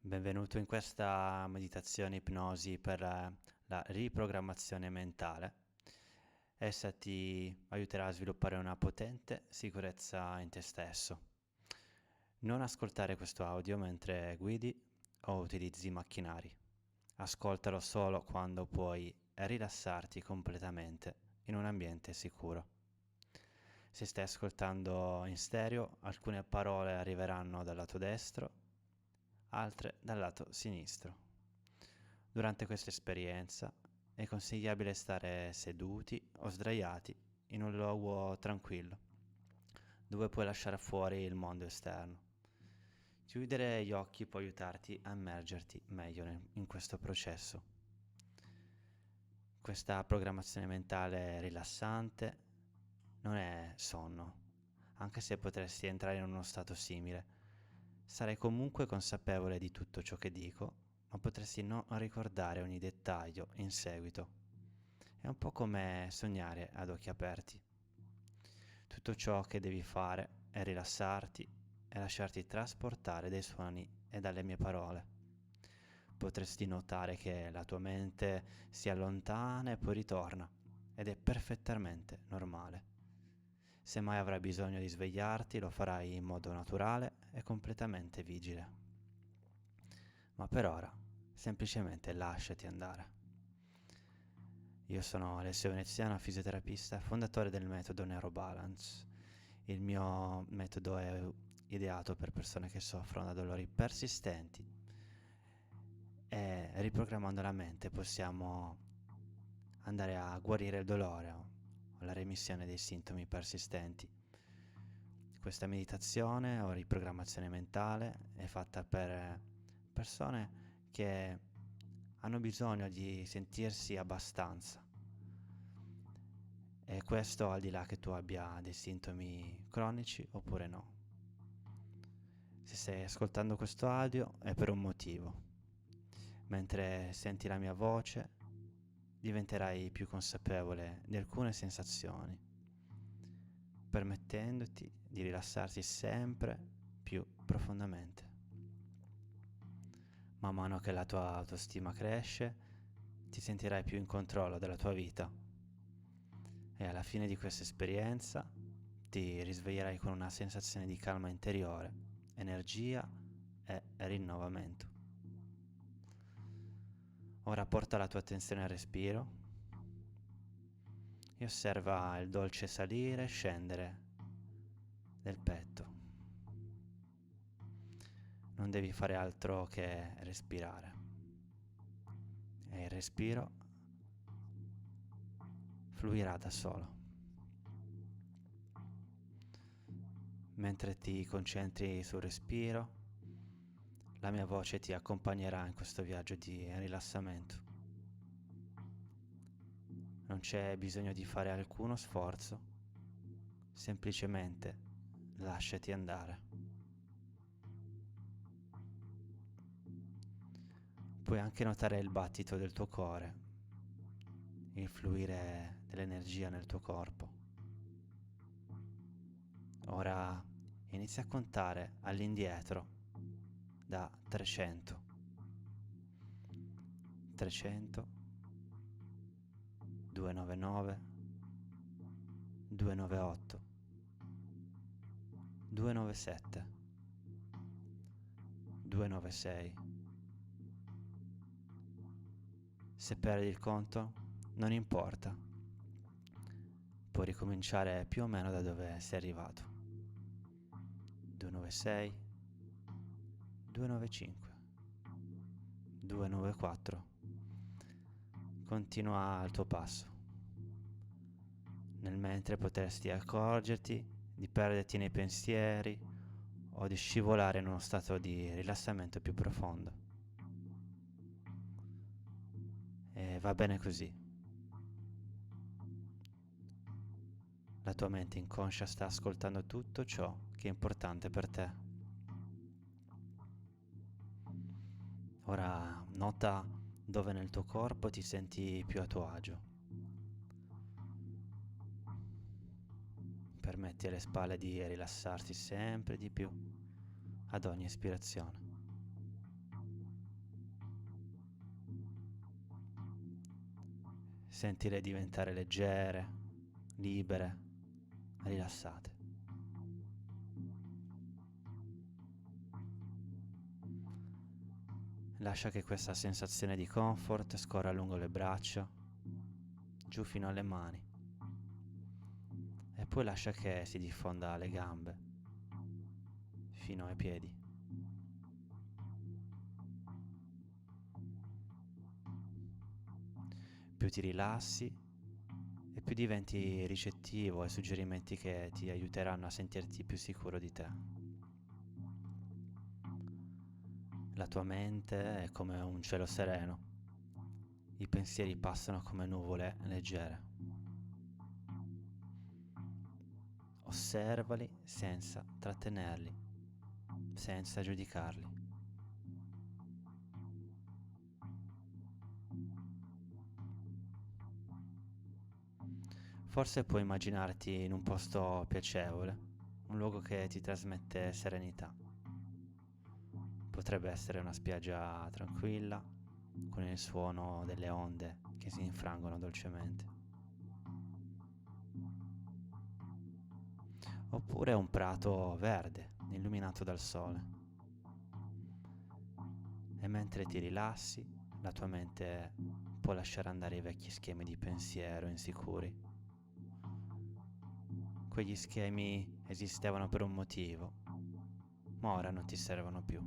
Benvenuto in questa meditazione ipnosi per la riprogrammazione mentale. Essa ti aiuterà a sviluppare una potente sicurezza in te stesso. Non ascoltare questo audio mentre guidi o utilizzi macchinari. Ascoltalo solo quando puoi rilassarti completamente in un ambiente sicuro. Se stai ascoltando in stereo, alcune parole arriveranno dal lato destro, altre dal lato sinistro. Durante questa esperienza è consigliabile stare seduti o sdraiati in un luogo tranquillo, dove puoi lasciare fuori il mondo esterno. Chiudere gli occhi può aiutarti a immergerti meglio in questo processo. Questa programmazione mentale rilassante non è sonno, anche se potresti entrare in uno stato simile. Sarai comunque consapevole di tutto ciò che dico, ma potresti non ricordare ogni dettaglio in seguito. È un po' come sognare ad occhi aperti. Tutto ciò che devi fare è rilassarti e lasciarti trasportare dai suoni e dalle mie parole. Potresti notare che la tua mente si allontana e poi ritorna, ed è perfettamente normale. Se mai avrai bisogno di svegliarti, lo farai in modo naturale e completamente vigile. Ma per ora, semplicemente lasciati andare. Io sono Alessio Veneziano, fisioterapista e fondatore del metodo Neurobalance. Il mio metodo è ideato per persone che soffrono da dolori persistenti e riprogrammando la mente possiamo andare a guarire il dolore o la remissione dei sintomi persistenti. Questa meditazione o riprogrammazione mentale è fatta per persone che hanno bisogno di sentirsi abbastanza. E questo al di là che tu abbia dei sintomi cronici oppure no. Se stai ascoltando questo audio è per un motivo. Mentre senti la mia voce, diventerai più consapevole di alcune sensazioni, permettendoti di rilassarti sempre più profondamente. Man mano che la tua autostima cresce, ti sentirai più in controllo della tua vita e alla fine di questa esperienza ti risveglierai con una sensazione di calma interiore, energia e rinnovamento. Ora porta la tua attenzione al respiro e osserva il dolce salire e scendere del petto. Non devi fare altro che respirare. E il respiro fluirà da solo. Mentre ti concentri sul respiro, la mia voce ti accompagnerà in questo viaggio di rilassamento. Non c'è bisogno di fare alcuno sforzo, semplicemente lasciati andare. Puoi anche notare il battito del tuo cuore, il fluire dell'energia nel tuo corpo. Ora inizia a contare all'indietro da 300. 300, 299, 298, 297, 296. Se perdi il conto, non importa. Puoi ricominciare più o meno da dove sei arrivato. 296, 295, 294. Continua al tuo passo. Nel mentre potresti accorgerti di perderti nei pensieri o di scivolare in uno stato di rilassamento più profondo. E va bene così. La tua mente inconscia sta ascoltando tutto ciò che è importante per te. Ora nota dove nel tuo corpo ti senti più a tuo agio. Permetti alle spalle di rilassarsi sempre di più ad ogni ispirazione. Sentile diventare leggere, libere, rilassate. Lascia che questa sensazione di comfort scorra lungo le braccia, giù fino alle mani, e poi lascia che si diffonda alle gambe, fino ai piedi. Più ti rilassi e più diventi ricettivo ai suggerimenti che ti aiuteranno a sentirti più sicuro di te. La tua mente è come un cielo sereno, i pensieri passano come nuvole leggere. Osservali senza trattenerli, senza giudicarli. Forse puoi immaginarti in un posto piacevole, un luogo che ti trasmette serenità. Potrebbe essere una spiaggia tranquilla, con il suono delle onde che si infrangono dolcemente. Oppure un prato verde, illuminato dal sole. E mentre ti rilassi, la tua mente può lasciare andare i vecchi schemi di pensiero insicuri. Quegli schemi esistevano per un motivo, ma ora non ti servono più.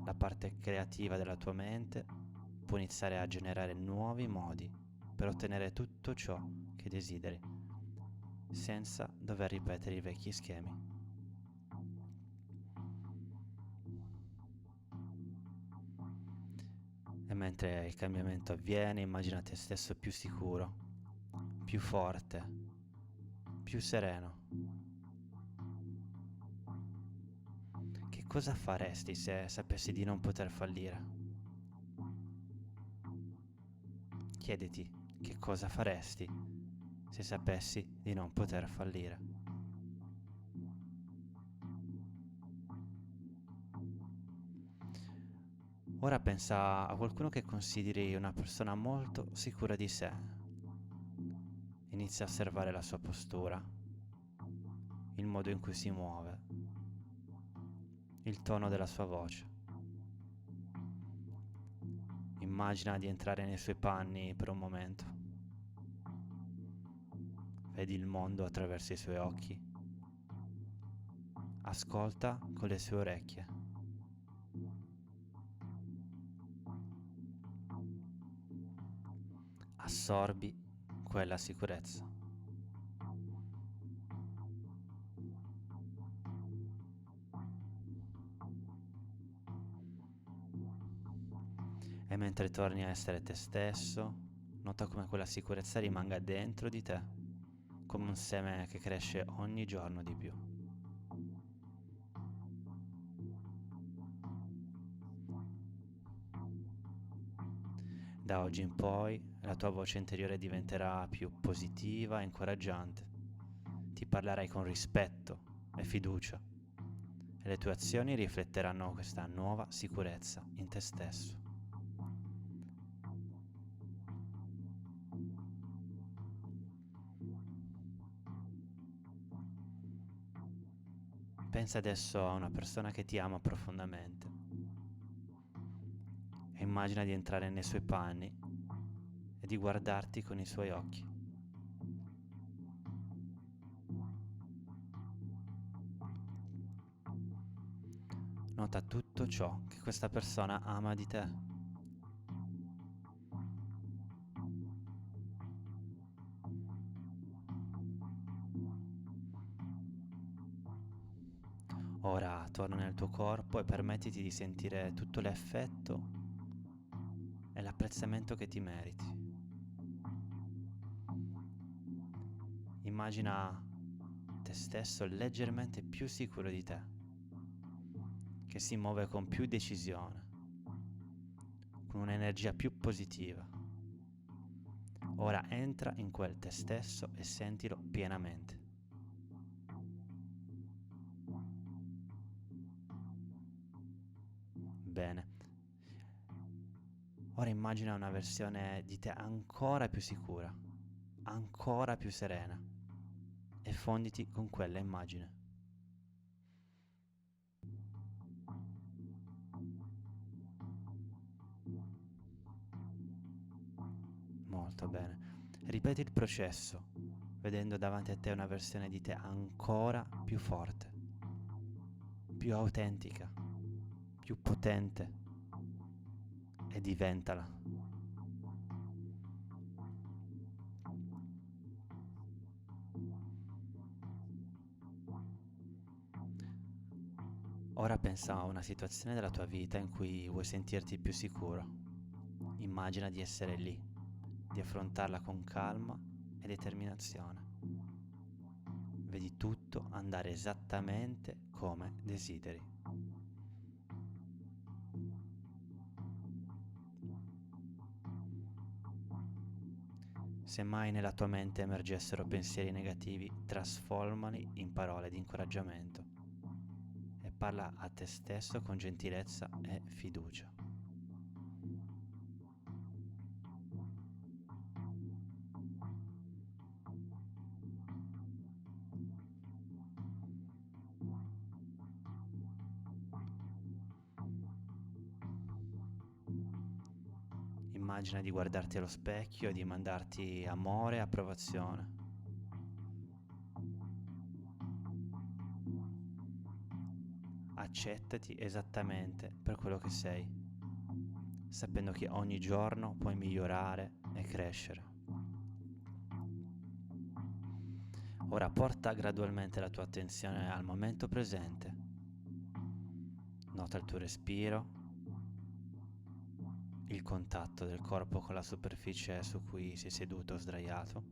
La parte creativa della tua mente può iniziare a generare nuovi modi per ottenere tutto ciò che desideri, senza dover ripetere i vecchi schemi. E mentre il cambiamento avviene, immagina te stesso più sicuro, più forte, più sereno. Che cosa faresti se sapessi di non poter fallire? Chiediti che cosa faresti se sapessi di non poter fallire. Ora pensa a qualcuno che consideri una persona molto sicura di sé. Inizia a osservare la sua postura, il modo in cui si muove, il tono della sua voce. Immagina di entrare nei suoi panni per un momento. Vedi il mondo attraverso i suoi occhi. Ascolta con le sue orecchie. Assorbi quella sicurezza. E mentre torni a essere te stesso, nota come quella sicurezza rimanga dentro di te, come un seme che cresce ogni giorno di più. Da oggi in poi la tua voce interiore diventerà più positiva e incoraggiante. Ti parlerai con rispetto e fiducia e le tue azioni rifletteranno questa nuova sicurezza in te stesso. Pensa adesso a una persona che ti ama profondamente e immagina di entrare nei suoi panni e di guardarti con i suoi occhi. Nota tutto ciò che questa persona ama di te. Ora torna nel tuo corpo e permettiti di sentire tutto l'effetto e l'apprezzamento che ti meriti. Immagina te stesso leggermente più sicuro di te, che si muove con più decisione, con un'energia più positiva. Ora entra in quel te stesso e sentilo pienamente. Bene. Ora immagina una versione di te ancora più sicura, ancora più serena, e fonditi con quella immagine. Molto bene. Ripeti il processo, vedendo davanti a te una versione di te ancora più forte, più autentica, più potente, e diventala. Ora pensa a una situazione della tua vita in cui vuoi sentirti più sicuro. Immagina di essere lì, di affrontarla con calma e determinazione. Vedi tutto andare esattamente come desideri. Se mai nella tua mente emergessero pensieri negativi, trasformali in parole di incoraggiamento e parla a te stesso con gentilezza e fiducia. Immagina di guardarti allo specchio e di mandarti amore e approvazione. Accettati esattamente per quello che sei, sapendo che ogni giorno puoi migliorare e crescere. Ora porta gradualmente la tua attenzione al momento presente. Nota il tuo respiro, il contatto del corpo con la superficie su cui sei seduto o sdraiato.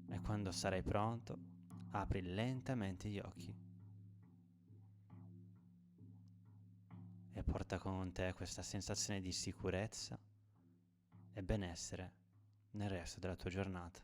E quando sarai pronto, apri lentamente gli occhi e porta con te questa sensazione di sicurezza e benessere nel resto della tua giornata.